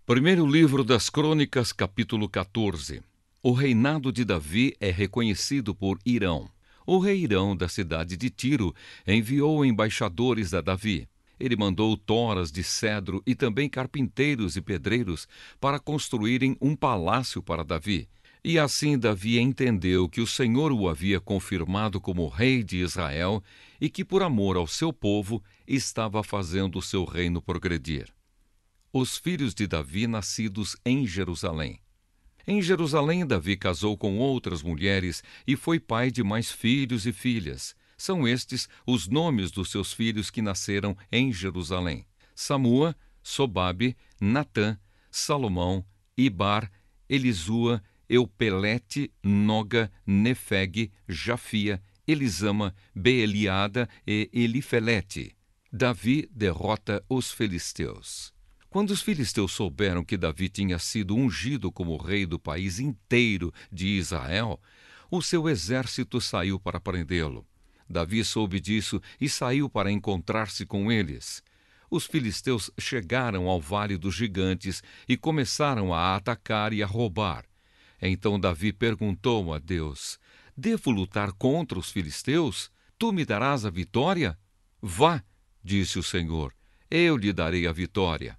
Primeiro livro das Crônicas, capítulo 14. O reinado de Davi é reconhecido por Hirão. O rei Hirão, da cidade de Tiro, enviou embaixadores a Davi. Ele mandou toras de cedro e também carpinteiros e pedreiros para construírem um palácio para Davi. E assim Davi entendeu que o Senhor o havia confirmado como rei de Israel e que, por amor ao seu povo, estava fazendo o seu reino progredir. Os filhos de Davi nascidos em Jerusalém. Em Jerusalém, Davi casou com outras mulheres e foi pai de mais filhos e filhas. São estes os nomes dos seus filhos que nasceram em Jerusalém: Samua, Sobabe, Natã, Salomão, Ibar, Elisua, Eupelete, Noga, Nefeg, Jafia, Elisama, Beeliada e Elifelete. Davi derrota os filisteus. Quando os filisteus souberam que Davi tinha sido ungido como rei do país inteiro de Israel, o seu exército saiu para prendê-lo. Davi soube disso e saiu para encontrar-se com eles. Os filisteus chegaram ao Vale dos Gigantes e começaram a atacar e a roubar. Então Davi perguntou a Deus: Devo lutar contra os filisteus? Tu me darás a vitória? Vá, disse o Senhor, eu lhe darei a vitória.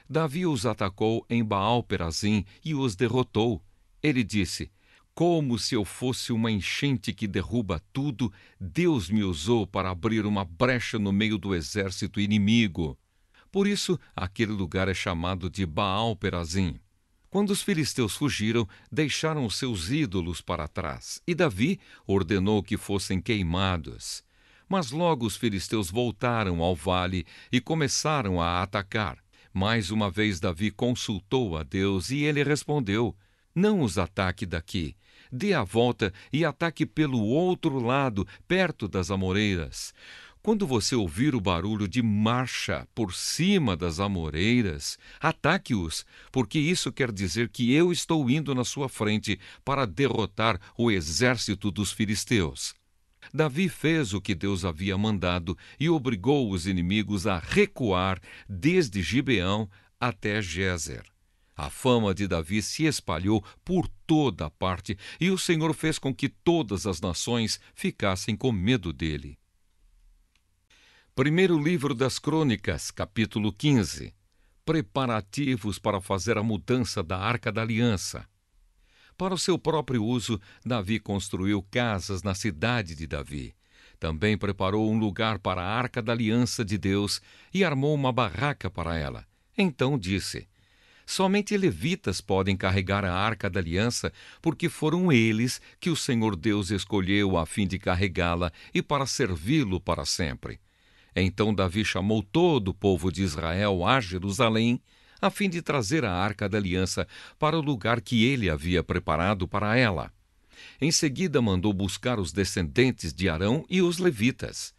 Davi os atacou em Baal-Perazim e os derrotou. Ele disse: Como se eu fosse uma enchente que derruba tudo, Deus me usou para abrir uma brecha no meio do exército inimigo. Por isso, aquele lugar é chamado de Baal-Perazim. Quando os filisteus fugiram, deixaram os seus ídolos para trás, e Davi ordenou que fossem queimados. Mas logo os filisteus voltaram ao vale e começaram a atacar. Mais uma vez Davi consultou a Deus e ele respondeu: Não os ataque daqui. Dê a volta e ataque pelo outro lado, perto das amoreiras. Quando você ouvir o barulho de marcha por cima das amoreiras, ataque-os, porque isso quer dizer que eu estou indo na sua frente para derrotar o exército dos filisteus. Davi fez o que Deus havia mandado e obrigou os inimigos a recuar desde Gibeão até Gézer. A fama de Davi se espalhou por toda a parte e o Senhor fez com que todas as nações ficassem com medo dele. Primeiro livro das Crônicas, capítulo 15. Preparativos para fazer a mudança da Arca da Aliança. Para o seu próprio uso, Davi construiu casas na cidade de Davi. Também preparou um lugar para a Arca da Aliança de Deus e armou uma barraca para ela. Então disse: Somente levitas podem carregar a Arca da Aliança, porque foram eles que o Senhor Deus escolheu a fim de carregá-la e para servi-lo para sempre. Então Davi chamou todo o povo de Israel a Jerusalém, a fim de trazer a Arca da Aliança para o lugar que ele havia preparado para ela. Em seguida mandou buscar os descendentes de Arão e os levitas.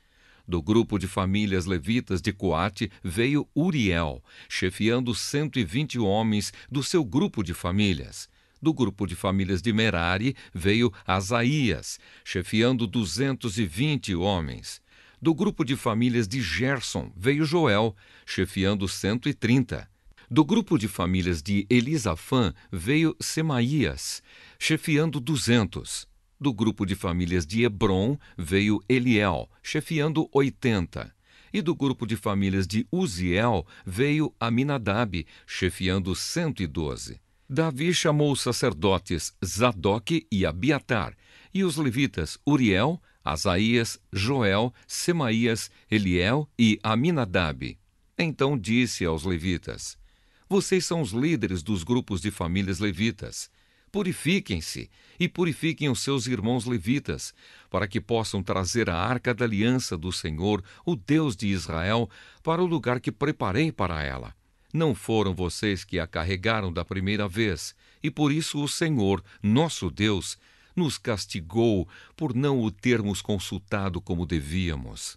Do grupo de famílias levitas de Coate veio Uriel, chefiando 120 homens do seu grupo de famílias. Do grupo de famílias de Merari veio Asaías, chefiando 220 homens. Do grupo de famílias de Gerson veio Joel, chefiando 130. Do grupo de famílias de Elisafã veio Semaías, chefiando 200. Do grupo de famílias de Hebron veio Eliel, chefiando 80. E do grupo de famílias de Uziel veio Aminadab, chefiando 112. Davi chamou os sacerdotes Zadoque e Abiatar, e os levitas Uriel, Asaías, Joel, Semaías, Eliel e Aminadab. Então disse aos levitas: Vocês são os líderes dos grupos de famílias levitas. Purifiquem-se e purifiquem os seus irmãos levitas, para que possam trazer a Arca da Aliança do Senhor, o Deus de Israel, para o lugar que preparei para ela. Não foram vocês que a carregaram da primeira vez, e por isso o Senhor, nosso Deus, nos castigou por não o termos consultado como devíamos.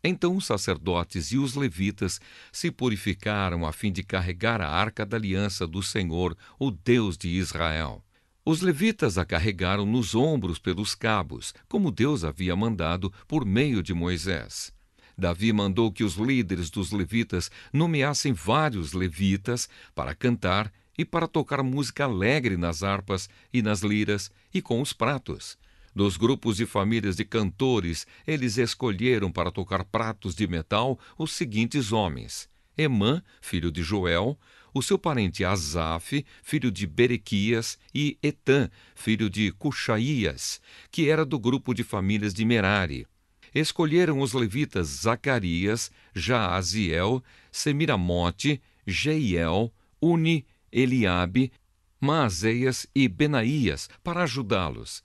Então os sacerdotes e os levitas se purificaram a fim de carregar a Arca da Aliança do Senhor, o Deus de Israel. Os levitas a carregaram nos ombros pelos cabos, como Deus havia mandado por meio de Moisés. Davi mandou que os líderes dos levitas nomeassem vários levitas para cantar e para tocar música alegre nas harpas e nas liras e com os pratos. Dos grupos e famílias de cantores, eles escolheram para tocar pratos de metal os seguintes homens: Emã, filho de Joel, o seu parente Asaf, filho de Berequias, e Etã, filho de Cuxaías, que era do grupo de famílias de Merari. Escolheram os levitas Zacarias, Jaaziel, Semiramote, Jeiel, Uni, Eliabe, Maazéias e Benaías para ajudá-los.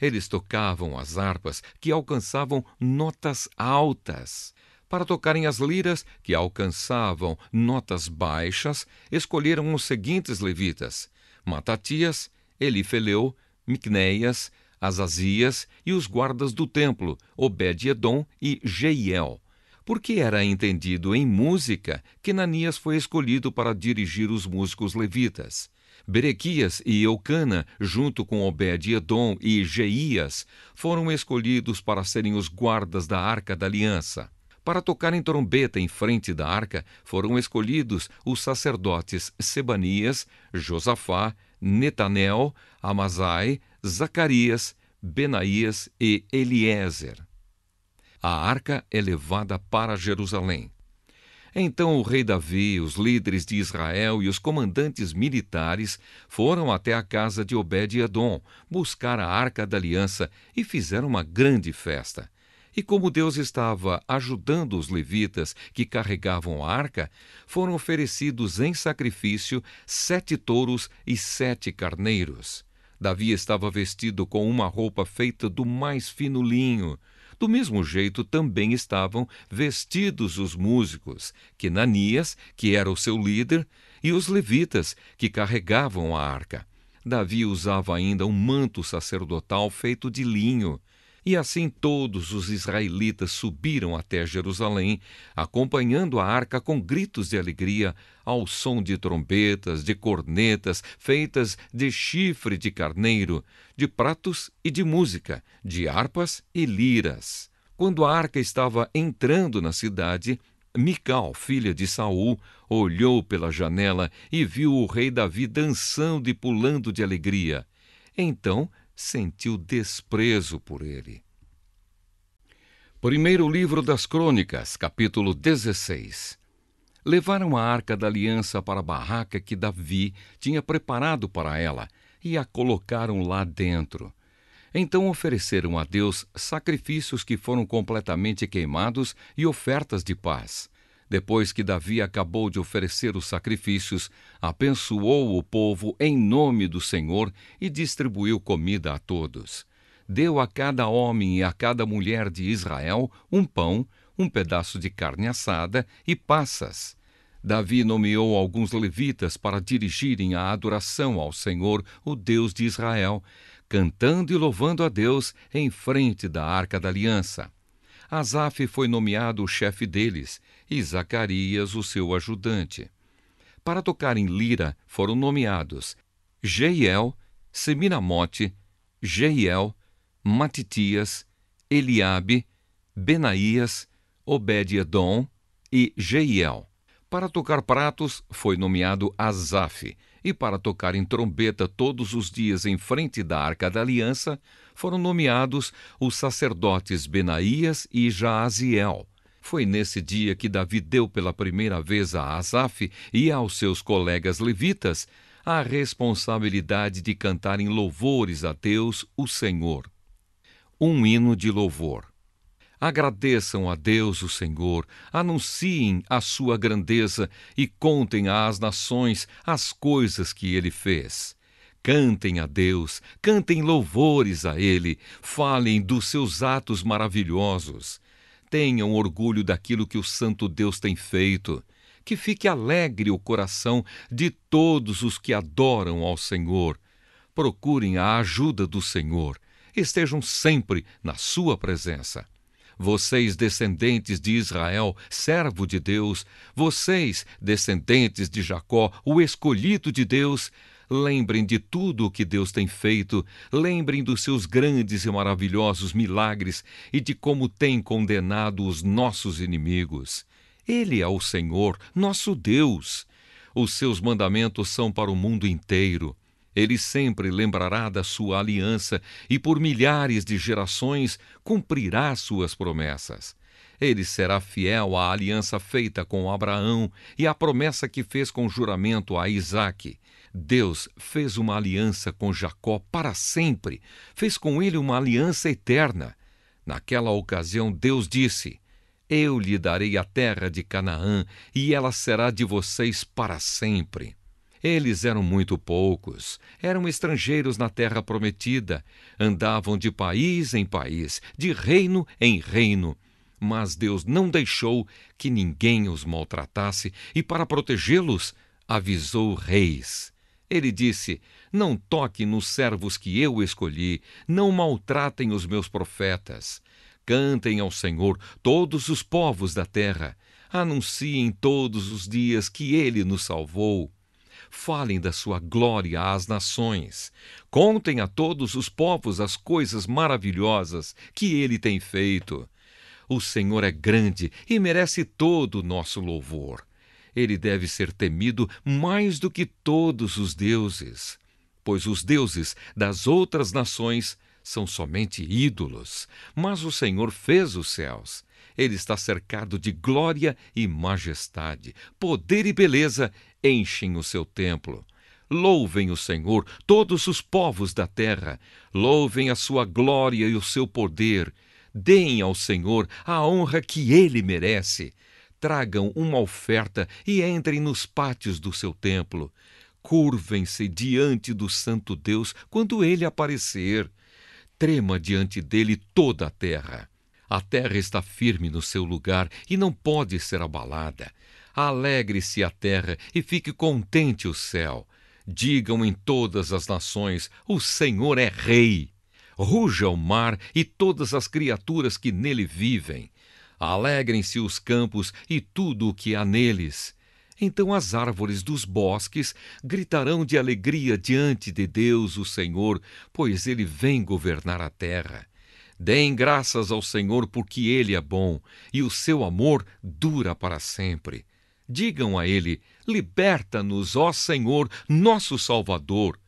Eles tocavam as harpas, que alcançavam notas altas. Para tocarem as liras, que alcançavam notas baixas, escolheram os seguintes levitas: Matatias, Elifeleu, Miqunéias, Azazias e os guardas do templo, Obed-edom e Jeiel. Porque era entendido em música que Nanias foi escolhido para dirigir os músicos levitas. Berequias e Eucana, junto com Obed-edom e Jeías, foram escolhidos para serem os guardas da Arca da Aliança. Para tocarem trombeta em frente da arca, foram escolhidos os sacerdotes Sebanias, Josafá, Netanel, Amazai, Zacarias, Benaías e Eliezer. A arca é levada para Jerusalém. Então o rei Davi, os líderes de Israel e os comandantes militares foram até a casa de Obed-edom buscar a Arca da Aliança e fizeram uma grande festa. E como Deus estava ajudando os levitas que carregavam a arca, foram oferecidos em sacrifício 7 touros e 7 carneiros. Davi estava vestido com uma roupa feita do mais fino linho. Do mesmo jeito também estavam vestidos os músicos, Quenanias, que era o seu líder, e os levitas, que carregavam a arca. Davi usava ainda um manto sacerdotal feito de linho. E assim todos os israelitas subiram até Jerusalém, acompanhando a arca com gritos de alegria, ao som de trombetas, de cornetas, feitas de chifre de carneiro, de pratos e de música, de harpas e liras. Quando a arca estava entrando na cidade, Mical, filha de Saul, olhou pela janela e viu o rei Davi dançando e pulando de alegria. Então sentiu desprezo por ele. Primeiro livro das Crônicas, capítulo 16. Levaram a Arca da Aliança para a barraca que Davi tinha preparado para ela e a colocaram lá dentro. Então ofereceram a Deus sacrifícios que foram completamente queimados e ofertas de paz. Depois que Davi acabou de oferecer os sacrifícios, abençoou o povo em nome do Senhor e distribuiu comida a todos. Deu a cada homem e a cada mulher de Israel um pão, um pedaço de carne assada e passas. Davi nomeou alguns levitas para dirigirem a adoração ao Senhor, o Deus de Israel, cantando e louvando a Deus em frente da Arca da Aliança. Asaf foi nomeado o chefe deles, e Zacarias o seu ajudante. Para tocar em lira foram nomeados Jeiel, Semiramote, Jeiel, Matitias, Eliabe, Benaías, Obed-edom e Jeiel. Para tocar pratos foi nomeado Asaf, e para tocar em trombeta todos os dias em frente da Arca da Aliança foram nomeados os sacerdotes Benaías e Jaaziel. Foi nesse dia que Davi deu pela primeira vez a Asaf e aos seus colegas levitas a responsabilidade de cantarem louvores a Deus, o Senhor. Um hino de louvor. Agradeçam a Deus, o Senhor, anunciem a sua grandeza e contem às nações as coisas que ele fez. Cantem a Deus, cantem louvores a ele, falem dos seus atos maravilhosos. Tenham orgulho daquilo que o Santo Deus tem feito. Que fique alegre o coração de todos os que adoram ao Senhor. Procurem a ajuda do Senhor. Estejam sempre na sua presença. Vocês, descendentes de Israel, servo de Deus, vocês, descendentes de Jacó, o escolhido de Deus, Lembrem de tudo o que Deus tem feito, lembrem dos seus grandes e maravilhosos milagres e de como tem condenado os nossos inimigos. Ele é o Senhor, nosso Deus. Os seus mandamentos são para o mundo inteiro. Ele sempre lembrará da sua aliança e por milhares de gerações cumprirá suas promessas. Ele será fiel à aliança feita com Abraão e à promessa que fez com juramento a Isaque. Deus fez uma aliança com Jacó para sempre, fez com ele uma aliança eterna. Naquela ocasião, Deus disse: Eu lhe darei a terra de Canaã, e ela será de vocês para sempre. Eles eram muito poucos, eram estrangeiros na terra prometida, andavam de país em país, de reino em reino. Mas Deus não deixou que ninguém os maltratasse e, para protegê-los, avisou reis. Ele disse: Não toquem nos servos que eu escolhi, não maltratem os meus profetas. Cantem ao Senhor todos os povos da terra, anunciem todos os dias que Ele nos salvou. Falem da sua glória às nações. Contem a todos os povos as coisas maravilhosas que Ele tem feito. O Senhor é grande e merece todo o nosso louvor. Ele deve ser temido mais do que todos os deuses, pois os deuses das outras nações são somente ídolos, mas o Senhor fez os céus. Ele está cercado de glória e majestade, poder e beleza enchem o seu templo. Louvem o Senhor, todos os povos da terra, louvem a sua glória e o seu poder. Deem ao Senhor a honra que Ele merece. Tragam uma oferta e entrem nos pátios do seu templo. Curvem-se diante do Santo Deus quando Ele aparecer. Trema diante dele toda a terra. A terra está firme no seu lugar e não pode ser abalada. Alegre-se a terra e fique contente o céu. Digam em todas as nações: o Senhor é Rei. Ruja o mar e todas as criaturas que nele vivem. Alegrem-se os campos e tudo o que há neles. Então as árvores dos bosques gritarão de alegria diante de Deus, o Senhor, pois Ele vem governar a terra. Deem graças ao Senhor porque Ele é bom e o seu amor dura para sempre. Digam a Ele: liberta-nos, ó Senhor, nosso Salvador.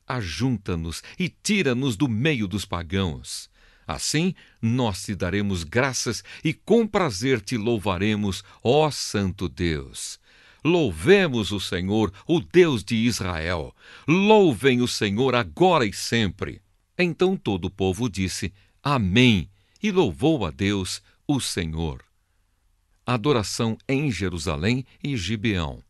Ajunta-nos e tira-nos do meio dos pagãos. Assim, nós te daremos graças e com prazer te louvaremos, ó Santo Deus. Louvemos o Senhor, o Deus de Israel. Louvem o Senhor agora e sempre. Então todo o povo disse: Amém, e louvou a Deus, o Senhor. Adoração em Jerusalém e Gibeão.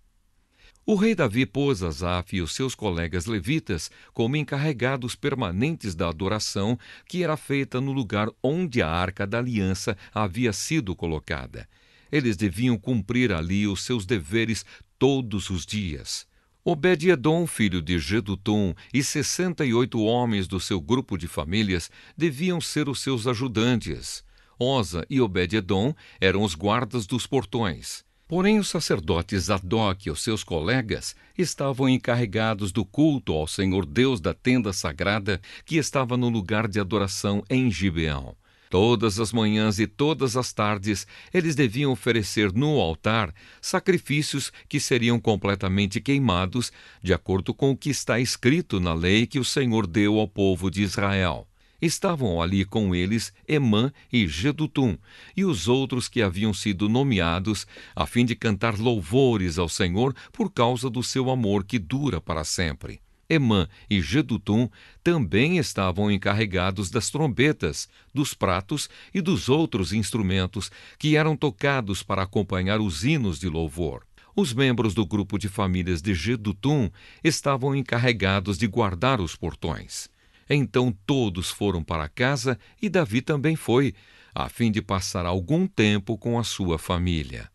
O rei Davi pôs Asaf e os seus colegas levitas como encarregados permanentes da adoração que era feita no lugar onde a Arca da Aliança havia sido colocada. Eles deviam cumprir ali os seus deveres todos os dias. Obed-edom, filho de Jedutum, e 68 homens do seu grupo de famílias deviam ser os seus ajudantes. Oza e Obed-edom eram os guardas dos portões. Porém, os sacerdotes Zadok e os seus colegas estavam encarregados do culto ao Senhor Deus da tenda sagrada que estava no lugar de adoração em Gibeão. Todas as manhãs e todas as tardes, eles deviam oferecer no altar sacrifícios que seriam completamente queimados, de acordo com o que está escrito na lei que o Senhor deu ao povo de Israel. Estavam ali com eles Emã e Jedutum, e os outros que haviam sido nomeados, a fim de cantar louvores ao Senhor por causa do seu amor que dura para sempre. Emã e Jedutum também estavam encarregados das trombetas, dos pratos e dos outros instrumentos que eram tocados para acompanhar os hinos de louvor. Os membros do grupo de famílias de Jedutum estavam encarregados de guardar os portões. Então todos foram para casa e Davi também foi, a fim de passar algum tempo com a sua família.